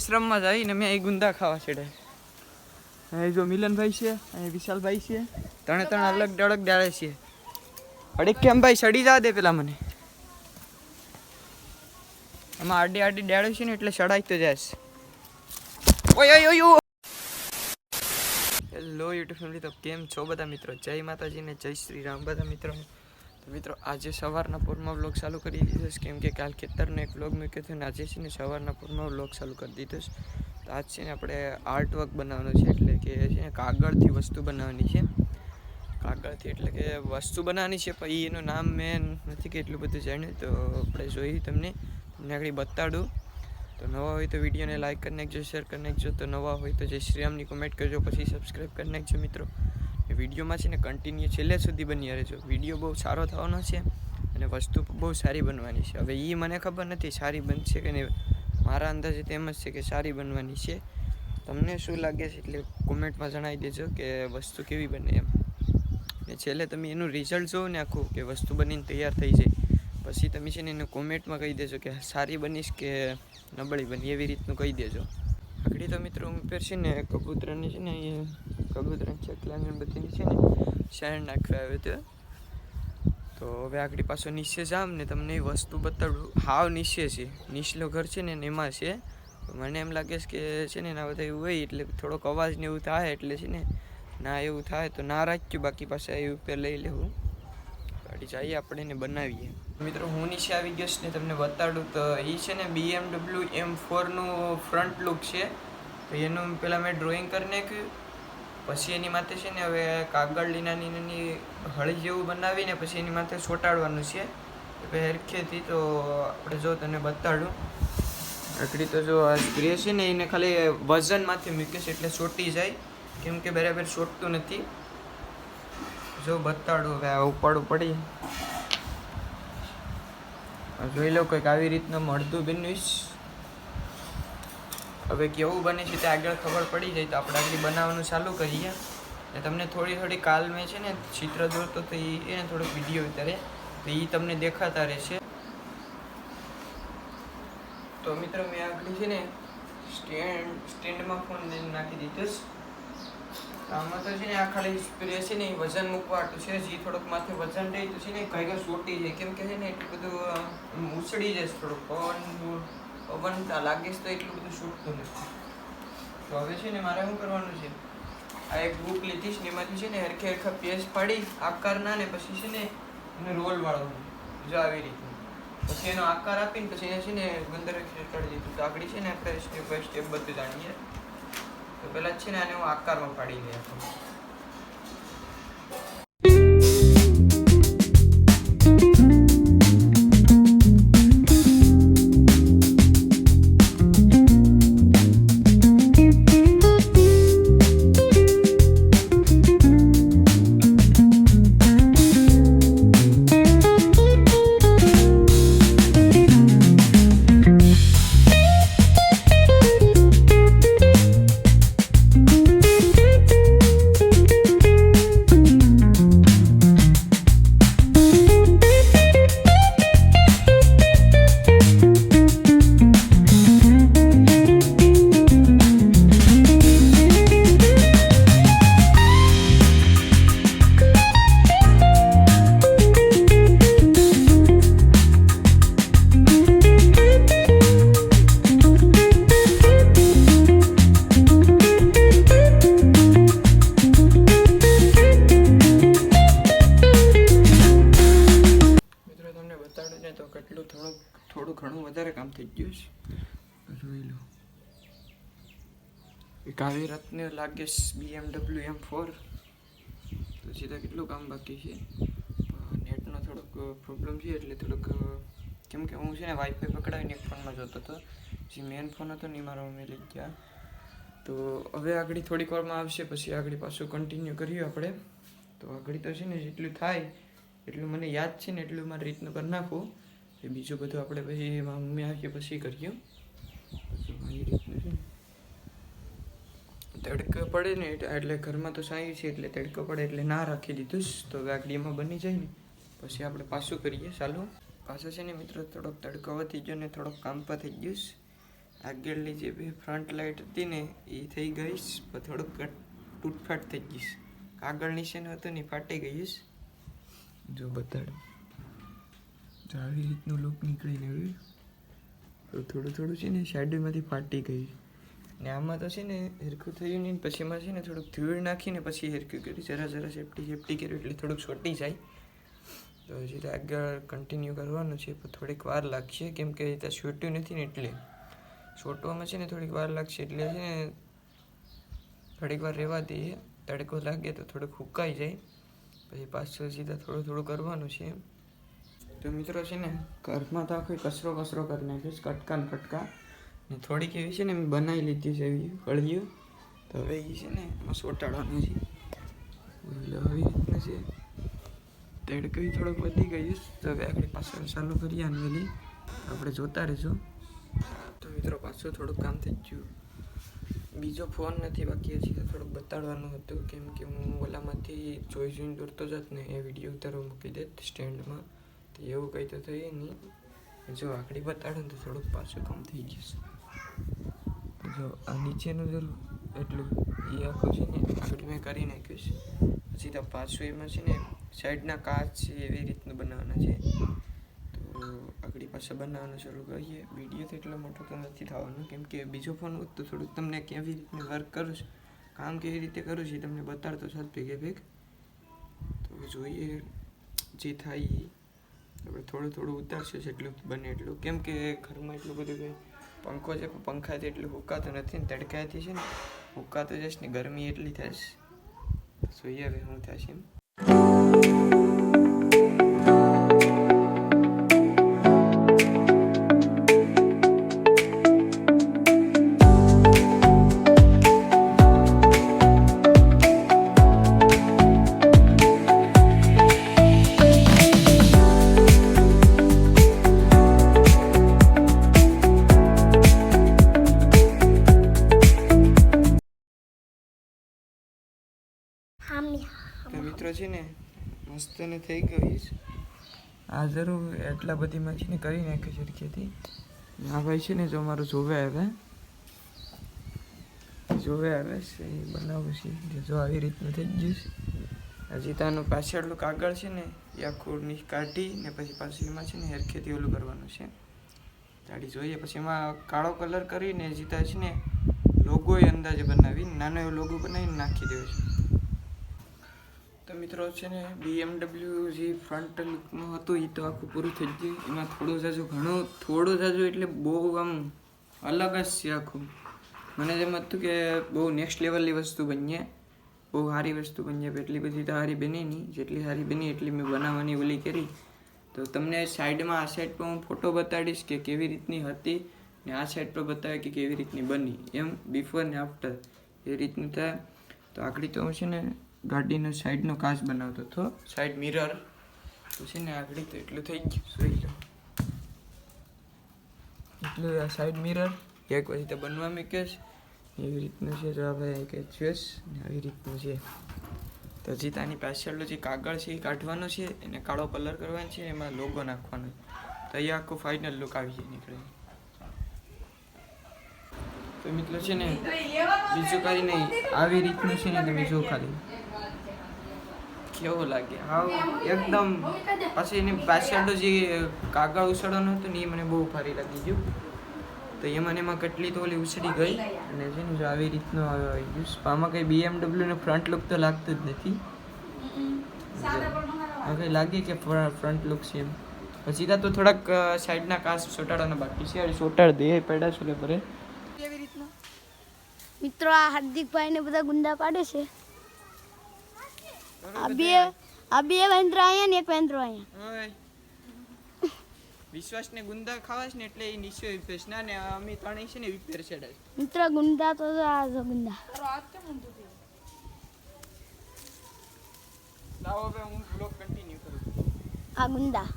આશ્રમમાં જઈને મેં અહીં ગુંદા ખાવા છેડે. અહીં જો મિલનભાઈ છે, અહીં વિશાલભાઈ છે, ત્રણ અલગ અલગ ડાળે છે. અડે કેમ ભાઈ સડી જા દે પેલા મને. આમાં આડી આડી ડાળે છે ને એટલે સડાઈ તો જાય. ઓય ઓય ઓય. હેલો યુટ્યુબ ફેમિલી, તો કેમ છો બધા મિત્રો? જય માતાજી ને જય શ્રી રામ બધા મિત્રો. તો મિત્રો આજે સવારના પૂરમાં વ્લોગ ચાલુ કરી દીધો છે, કેમ કે કાલ ખેતરનો એક વ્લોગ મૂક્યો હતો ને આજે છે ને સવારના પૂરમાં વ્લોગ ચાલુ કરી દીધો છે. તો આજ છે ને આપણે આર્ટ વર્ક બનાવવાનો છે, એટલે કે છે ને કાગળથી વસ્તુ બનાવવાની છે. કાગળથી એટલે કે વસ્તુ બનાવવાની છે, પણ એનું નામ મેં નથી કે એટલું બધું જાણ્યું. તો આપણે જોઈ તમને આગળ બતાડું. તો નવા હોય તો વિડીયોને લાઇક કરી નાખજો, શેર કરી નાખજો. તો નવા હોય તો જય શ્રી રામની કોમેન્ટ કરજો, પછી સબસ્ક્રાઈબ કરી નાખજો મિત્રો. એ વિડીયોમાં છે ને કન્ટિન્યુ છેલ્લે સુધી બની રહેજો. વિડીયો બહુ સારો થવાનો છે અને વસ્તુ બહુ સારી બનવાની છે. હવે એ મને ખબર નથી સારી બનશે કે નહીં, મારા અંદાજે તેમ જ છે કે સારી બનવાની છે. તમને શું લાગે છે એટલે કોમેન્ટમાં જણાવી દેજો કે વસ્તુ કેવી બને એમ. ને છેલ્લે તમે એનું રિઝલ્ટ જોવો ને આખું, કે વસ્તુ બનીને તૈયાર થઈ જાય, પછી તમે છે ને એને કોમેન્ટમાં કહી દેજો કે સારી બનીશ કે નબળી બની, એવી રીતનું કહી દેજો. આગળ તો મિત્રો ઉપર છે ને કબૂતરને છે ને કબૂતરને ચકલાને બધીને છે ને શેણ નાખવા આવ્યો હતો. તો હવે આગળ પાછો નીચે જામ ને તમને એ વસ્તુ બતાડું. હાવ નીચે છે, નીચલો ઘર છે ને એમાં છે. તો મને એમ લાગે છે કે છે ને એના બધા એવું હોય એટલે થોડોક અવાજ ને એવું થાય, એટલે છે ને ના એવું થાય તો ના રાખ્યું, બાકી પાછા એ ઉપર લઈ લેવું. જઈએ આપણે એને બનાવીએ. મિત્રો હું નીચે આવી ગયો ને તમને બતાડું. તો એ છે ને BMW M4નું ફ્રન્ટ લુક છે. તો એનું પહેલાં મેં ડ્રોઈંગ કરી નાખ્યું, પછી એની માથે છે ને હવે કાગળ લીનાની નાની હળી જેવું બનાવીને પછી એની માથે ચોંટાડવાનું છે હરખેથી. તો આપણે જો તને બતાડું આકડી તો જો આ સ્પ્રે છે ને એને ખાલી વજનમાંથી મૂકે છે એટલે ચોંટી જાય, કેમ કે બરાબર ચોંટતું નથી. જો બતાડું હવે આ ઉપાડું પડી જોઈ લો. કંઈક આવી રીતના મળતું બનીશ. હવે કેવું બને છે તે આગળ ખબર પડી જાય. તો આપણે આગળ બનાવવાનું ચાલુ કરીએ. ને તમને થોડી કાલ મેં છે ને ચિત્ર દોરતો તો એને થોડોક વિડીયો ઉતારે તો એ તમને દેખાતા રહેશે. તો મિત્રો મેં આગળ છે ને સ્ટેન્ડમાં ફોન નાખી દીધો છે. આમાં તો છે ને આ ખાલી સ્પ્રે છે ને વજન મૂકવાટું છે. જે થોડુંક માથે વજન રહે તો છે ને કઈ ચોટી જાય, કેમ કે છે ને એટલું બધું ઉછળી જાય. થોડુંક પવન લાગે છે તો એટલું બધું છૂટતું નથી. તો હવે છે ને મારે શું કરવાનું છે, આ એક બુક લીધી છે ને એમાંથી છે ને હરખા પેજ પાડી આકારના ને પછી છે ને એને રોલ વાળવાનું. જો આવી રીતનું પછી એનો આકાર આપીને પછી એને છે ને અંદર કાઢી દીધું. તો આગળ છે ને આપણે સ્ટેપ બાય સ્ટેપ બધું જાણીએ. તો પહેલાં છે ને આને હું આકારમાં પાડી લઈએ. તો કેટલું થોડું ઘણું વધારે કામ થઈ ગયું છે. જોઈ લો એક આવી રત્ને લાગે BMW M4. તો સીધા કેટલું કામ બાકી છે. નેટનો થોડોક પ્રોબ્લેમ છે એટલે થોડુંક, કેમ કે હું છે ને વાઈફાઈ પકડાવીને એક ફોનમાં જોતો હતો. જે મેન ફોન હતો ને મારો મમ્મી લઈ ગયા. તો હવે આગળ થોડીક વારમાં આવશે, પછી આગળ પાછું કન્ટિન્યુ કરીએ આપણે. તો આગળ તો છે ને જેટલું થાય એટલું મને યાદ છે ને એટલું મારી રીતનું કરી નાખું. એ બીજું બધું આપણે પછી મમ્મી આવીએ પછી કરીએ. એ રીતનું છે. તડકો પડે ને એટલે ઘરમાં તો સાંઈ છે એટલે તડકો પડે એટલે ના રાખી દીધું. તો હવે આગળ એમાં બની જાય ને પછી આપણે પાછું કરીએ ચાલુ. પાછો છે ને મિત્રો થોડોક તડકો વધી ગયો ને થોડોક કામ પર થઈ ગયું. આગળની જે બે ફ્રન્ટ લાઇટ હતી ને એ થઈ ગઈશ, પણ થોડુંક તૂટફાટ થઈ ગઈશ. આગળની છે ને હતું ને ફાટી ગઈશ. જો બતાડો, જો આવી રીતનું લુક નીકળીને આવ્યું. થોડું થોડું છે ને સાઈડમાંથી ફાટી ગઈ ને આમાં તો છે ને હરખું થયું નહીં. પછી એમાં છે ને થોડુંક ધૂળ નાખીને પછી હરખું કર્યું. જરા સેફટી કર્યું એટલે થોડુંક છોટી જાય. તો હજી આગળ કન્ટિન્યુ કરવાનું છે, પણ થોડીક વાર લાગશે કેમ કે ત્યાં છૂટ્યું નથી ને એટલે. છોટવામાં છે ને થોડીક વાર લાગશે એટલે છે ને થોડીક વાર રહેવા દઈએ. તડકો લાગે તો થોડુંક સુકાઈ જાય, પછી પાછું સીધા થોડું થોડું કરવાનું છે. તો મિત્રો છે ને ઘરમાં તો આખો કચરો કરી નાખ્યો, કટકા ને ફટકા ને થોડીક એવી છે ને મેં બનાવી લીધી છે એવી કળીઓ. તો હવે એ છે ને એમાં સોટાડવાનું છે. એટલે આવી રીતના છે. તડકો થોડોક વધી ગયું, તો હવે આગળ પાછળ ચાલુ કરીએ આનવેલી આપણે જોતા રહીશું. તો મિત્રો પાછું થોડુંક કામ થઈ ગયું. બીજો ફોન નથી બાકી, હજી તો થોડુંક બતાડવાનું હતું કેમ કે હું ઓલામાંથી જોઈને દોરતો જાત ને એ વિડીયો ઉતારો મૂકી દેત સ્ટેન્ડમાં. તો એવું કંઈ તો થઈએ નહીં. જો આકડી બતાડો ને તો થોડુંક પાછું કામ થઈ જશે. જો આ નીચેનું જરૂર એટલું એ આખું છે ને આગળ મેં કરી નાખ્યું છે. પછી તો પાછું એમાં છે ને સાઈડના કાચ છે એવી રીતનું બનાવવાના છે. તો આગળ પાછળ બનાવવાનું શરૂ કરીએ. વિડીયો તો એટલો મોટો તો નથી થવાનો કેમ કે બીજો ફોન હોત તો થોડુંક તમને કેવી રીતનું વર્ક કરું છું, કામ કેવી રીતે કરું છું એ તમને બતાડતો સાથ ભેગ. તો જોઈએ જે થાય આપણે થોડું ઉતારશે જેટલું બને એટલું. કેમ કે ઘરમાં એટલું બધું કંઈ પંખો છે પણ પંખાથી એટલું હુકાતું નથી ને તડકાથી છે ને હુકાતું જશે ને ગરમી એટલી થશે. જોઈએ હવે શું થશે એમ. તો મિત્રો છે ને મસ્ત ને થઈ ગઈ છે. આ જરૂર એટલા બધીમાં છે ને કરી નાખી સરખેથી. આ ભાઈ છે ને જો મારું જોવે આવે છે એ બનાવું છે. જો આવી રીતનું થઈ ગયું છે. હજી તાનું પાછળનું કાગળ છે ને એ આખું કાઢી ને પછી પાછું એમાં છે ને હરખેથી ઓલું કરવાનું છે. તાડી જોઈએ પછી એમાં કાળો કલર કરીને જીતા છે ને લોગો એ અંદાજે બનાવી નાનો એવો લોગો બનાવીને નાખી દેવો છે. તો મિત્રો છે ને BMW જે ફ્રન્ટ લુકનું હતું એ તો આખું પૂરું થઈ ગયું. એમાં થોડું જાજુ એટલે બહુ આમ અલગ જ છે આખું. મને જેમ હતું કે બહુ નેક્સ્ટ લેવલની વસ્તુ બનીએ, બહુ સારી વસ્તુ બનીએ. એટલી બધી તો સારી બની નહીં, જેટલી સારી બની એટલી મેં બનાવવાની ઓલી કરી. તો તમને સાઈડમાં આ સાઈડ પર હું ફોટો બતાડીશ કે કેવી રીતની હતી ને આ સાઈડ પર બતાવે કે કેવી રીતની બની, એમ બિફોર ને આફ્ટર એ રીતનું થાય. તો આગળ તો હું છે ને ગાડીનો સાઈડનો કાચ બનાવતો હતો, સાઈડ મિરર. તો છે ને આગળ તો એટલું થઈ ગયું. જોઈ લો એટલું આ સાઈડ મિરર એક પછી તો બનવા મૂક્યો છે એવી રીતનું છે. જો ભાઈ કે જોઈશ ને આવી રીતનું છે. તો હજી તાની પાછળનો જે કાગળ છે એ કાઢવાનો છે, એને કાળો કલર કરવાનો છે, એમાં લોગો નાખવાનો. તો અહીંયા આખું ફાઇનલ લુક આવી જાય નીકળે. તો મિત્રો છે ને બીજું કાંઈ નહીં, આવી રીતનું છે ને તમે જો ખાલી કેવો લાગે હાવ એકદમ. પછી એની પાછળનો જે કાગળ ઉછળવાનો હતો ને એ મને બહુ ભારી લાગી ગયું. તો એમાં કેટલી તો ઓલી ઉછળી ગઈ અને છે ને જો આવી રીતનું આવી ગયું. આમાં કંઈ BMW નો ફ્રન્ટ લુક તો લાગતું જ નથી. કંઈ લાગે કે ફ્રન્ટ લુક છે એમ. પછી તો થોડાક સાઈડના કાચ ચોટાડવાના બાકી છે, ચોટાડ દે પડ્યા છે પરે. કેવી રીતના મિત્રો આ હાર્દિકભાઈ ને બધા ગુંડા પાડે છે. આ બે વેન્દ્રો અહીંયા ને એક વેન્દ્રો અહીંયા. વિશ્વાસ ને ગુંદા ખાવાશ ને એટલે એ નીચે વિપેશ ના ને અમે ત્રણેય છે ને વિપેર છેડે. મિત્રો ગુંડા તો આ જો ગુંડા. લાવો હવે હું બ્લોગ કન્ટિન્યુ કરું. આ ગુંડા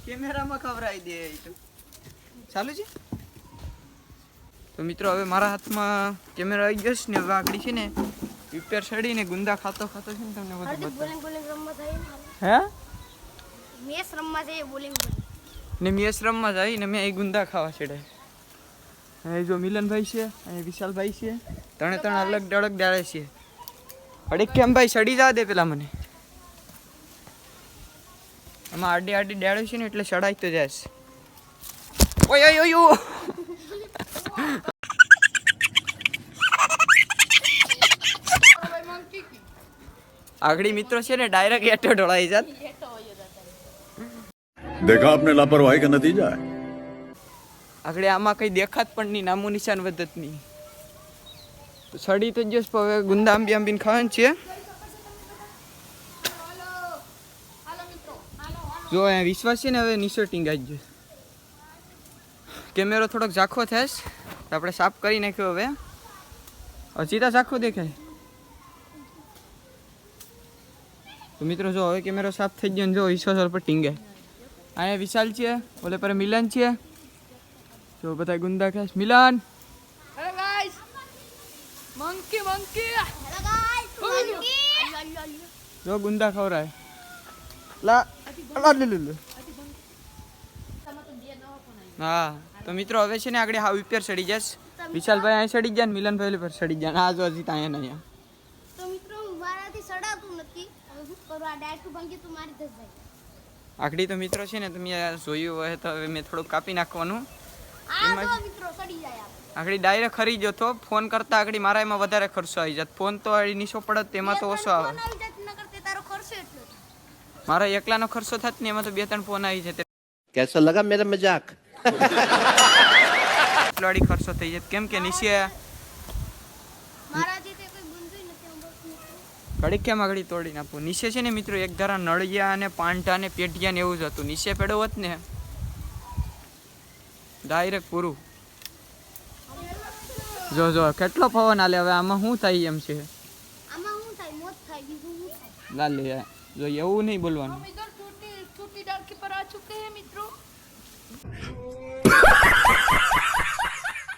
કેમેરામાં ખવરાઈ દે તો ચાલુ છે. તો મિત્રો હવે મારા હાથમાં કેમેરા આવી ગયો છે ને હવે આગળ છે ને વિપેર છડીને ગુંદા ખાતો છે ને તમને બધું બતાવું. બોલિંગ રમવા થાય હે મેચ રમવા જાય બોલિંગ ને મેં આશ્રમમાં જઈ ને મેં અહીં ગુંદા ખાવા છેડે. અહીં જો મિલનભાઈ છે, અહીં વિશાલભાઈ છે, ત્રણ અલગ અલગ ડાળે છે. અડે કેમ ભાઈ સડી જવા દે પેલા મને. આમાં આડી ડાળે છે ને એટલે સડાઈ તો જાય. ઓય ઓય ઓય આગળી મિત્રો છે ને ડાયરેક્ટ એટો ઢોળાઈ જાત. देखा आपने लापरवाही का नतीजा है. આગળ આમાં કઈ દેખાત પણ નહીં, નામું નિશાન વધત નહીં. તો સડી તો જશ હવે ગુંદા આંબીને ખાવાનું છે. જો અહીંયા વિશ્વાસ છે ને હવે નિશોટિંગ આવી ગયો. કેમેરો થોડોક ઝાંખો થાય તો આપણે સાફ કરી નાખ્યો. હવે હજી તો ઝાંખો દેખાય. તો મિત્રો જો હવે કેમેરો સાફ થઈ ગયો ને જો વિશ્વાસ પર ટીંગે. અહીંયા વિશાલ છે, ઓલે પર મિલન છે. જો બધા ગુંદા ખાસ. Milan hello guys, monkey hello guys, જો ગુંદા ખવરાય. લા લા લે લે. હા તો મિત્રો હવે છે ને આગળ હાવ ઉપર ચડી જશ. વિશાલભાઈ અહીં ચડી ગયા ને મિલનભાઈ પર ચડી ગયા. આ જો હજી ત્યાં નહીં. તો મિત્રો મારાથી સડાતું નથી. હવે શું કરું? આ ડાયરેક્ટ ભાંગી તો મારી દસ જાય. આગળ તો મિત્રો છે ને તમે જોયું હોય તો હવે મેં થોડુંક કાપી નાખવાનું. આ તો મિત્રો સડી જાય. આગળ ડાયરેક્ટ ખરી ગયો તો ફોન કરતા આગળ મારા એમાં વધારે ખર્ચો આવી જાત. ફોન તો નીચો પડત તેમાં તો ઓછો આવે. તારો ખર્ચો એટલો મારા એકલાનો ખર્ચો થાત ને એમાં તો 2-3 ફોન આવી જતે. कैसा लगा मेरा मजाक? એટલો ખર્ચો થઈ જાય. કેમ કે નીચે મારાથી તે કોઈ બંધુય નથી. હું બસ મિત્રો ઘડીક કેમ આગળ તોડી નાખું. નીચે છે ને મિત્રો એક ધારા નળિયા અને પાંટા ને પેટિયા ને એવું જ હતું. નીચે પેડો હોત ને ડાયરેક્ટ પૂરું. જો જો કેટલો પવન હાલે. હવે આમાં શું થાય એમ છે. આમાં શું થાય? મોત થાય. બીજું શું થાય? લાલે જો એવું નહીં બોલવાનું. हम इधर छोटी डाल पर आ चुके हैं मित्रों.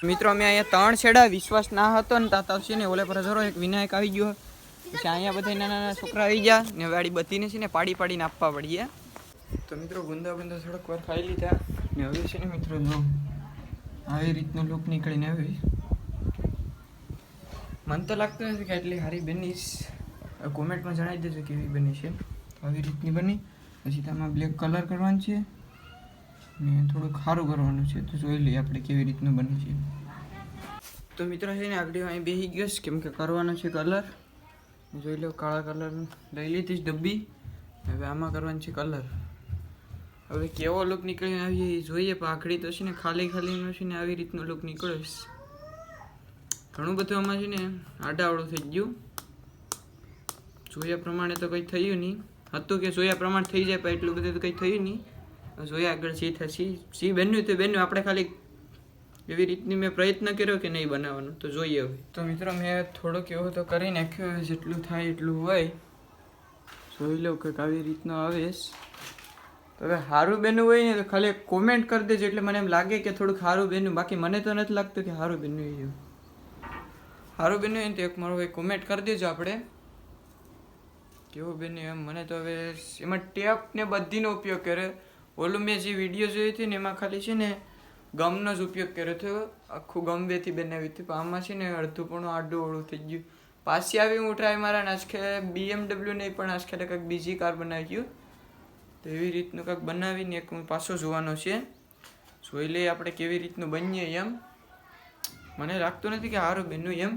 મિત્રો અમે અહીંયા 3 છેડા વિશ્વાસ ના હતો ને તાતા છે ને ઓલે પર જરો એક વિનાયક આવી ગયો. પછી અહીંયા બધા નાના છોકરા આવી ગયા ને વાડી બધીને છે ને પાડીને આપવા પડીએ. તો મિત્રો ગુંદા થોડોક વાર ખાઈ લીધા ને હવે છે ને મિત્રો જો આવી રીતનો લુક નીકળીને આવી. મને તો લાગતું નથી કે એટલી સારી બનીશ. કોમેન્ટમાં જણાવી દેજો કેવી બની છે. આવી રીતની બની. પછી તેમાં બ્લેક કલર કરવાનો છે ને થોડુંક સારું કરવાનું છે. તો જોઈ લઈએ આપણે કેવી રીતનું બને છે. તો મિત્રો છે ને આગળ અહીં બેસી ગયો કેમ કે કરવાનો છે કલર. જોઈ લો કાળા કલર લઈ લીધી ડબ્બી. હવે આમાં કરવાનું છે કલર. હવે કેવો લુક નીકળીને આવી જોઈએ. પણ આખડી તો છે ને ખાલીનો છે ને આવી રીતનો લુક નીકળે. ઘણું બધું આમાં છે ને આડાવડું થઈ ગયું. જોયા પ્રમાણે તો કંઈ થયું નહીં. હતું કે જોયા પ્રમાણે થઈ જાય પણ એટલું બધું તો કંઈ થયું નહીં. જોયા આગળ જે થશે સી બન્યું તો બન્યું. આપણે ખાલી એવી રીતની મેં પ્રયત્ન કર્યો કે નહીં બનાવવાનો. તો જોઈએ હવે. તો મિત્રો મેં થોડોક એવો તો કરી નાખ્યો. જેટલું થાય એટલું હોય. જોઈ લો કંઈક આવી રીતનો આવે. તો હવે સારું બન્યું હોય ને તો ખાલી કોમેન્ટ કરી દેજો. એટલે મને એમ લાગે કે થોડુંક સારું બન્યું. બાકી મને તો નથી લાગતું કે સારું બન્યું એવું. સારું બન્યું હોય ને તો એક મારો ભાઈ કોમેન્ટ કરી દેજો. આપણે કેવું બન્યું એમ. મને તો હવે એમાં ટેપ ને બધીનો ઉપયોગ કર્યો. ઓલું મેં જે વિડીયો જોઈ હતી ને એમાં ખાલી છે ને ગમનો જ ઉપયોગ કર્યો હતો. આખું ગમ બેથી બનાવી હતી. પણ આમાં છે ને અડધું પણ આડું ઓળું થઈ ગયું. પાછી આવી હું ટ્રાય મારા ને આજકે BMW નહીં પણ આજકે કંઈક બીજી કાર બનાવી ગયું. તો એવી રીતનું કંઈક બનાવીને એક હું પાછો જોવાનો છે. જોઈ લઈએ આપણે કેવી રીતનું બનીએ એમ. મને લાગતું નથી કે સારું બન્યું એમ.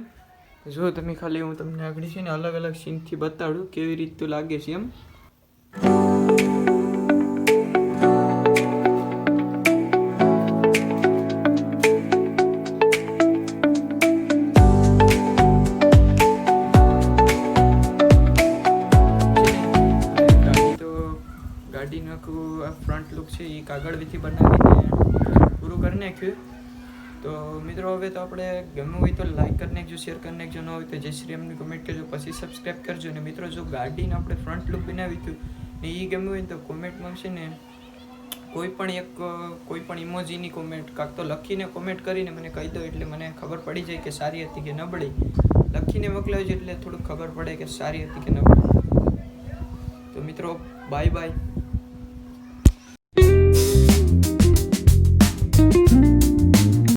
જો તમે ખાલી હું તમને આગળ છે ને અલગ અલગ સીનથી બતાડું કેવી રીતનું લાગે છે એમ. ગાડીનું આખું આ ફ્રન્ટ લુક છે એ કાગળથી બનાવીને પૂરું કરી નાખ્યું. તો મિત્રો હવે તો આપણે ગમ્યું હોય તો લાઈક કરી નાખજો, શેર કરી નાખજો. ન હોય તો જય શ્રી રામની કમેન્ટ કરજો, પછી સબસ્ક્રાઈબ કરજો. ને મિત્રો જો ગાડીને આપણે ફ્રન્ટ લુક બનાવી હતું ને એ ગમ્યું હોય ને તો કોમેન્ટમાં છે ને કોઈ પણ ઇમોજીની કોમેન્ટ કાંક તો લખીને કોમેન્ટ કરીને મને કહી દો. એટલે મને ખબર પડી જાય કે સારી હતી કે નબળી. લખીને મોકલાવજો એટલે થોડુંક ખબર પડે કે સારી હતી કે નબળી. તો મિત્રો બાય બાય.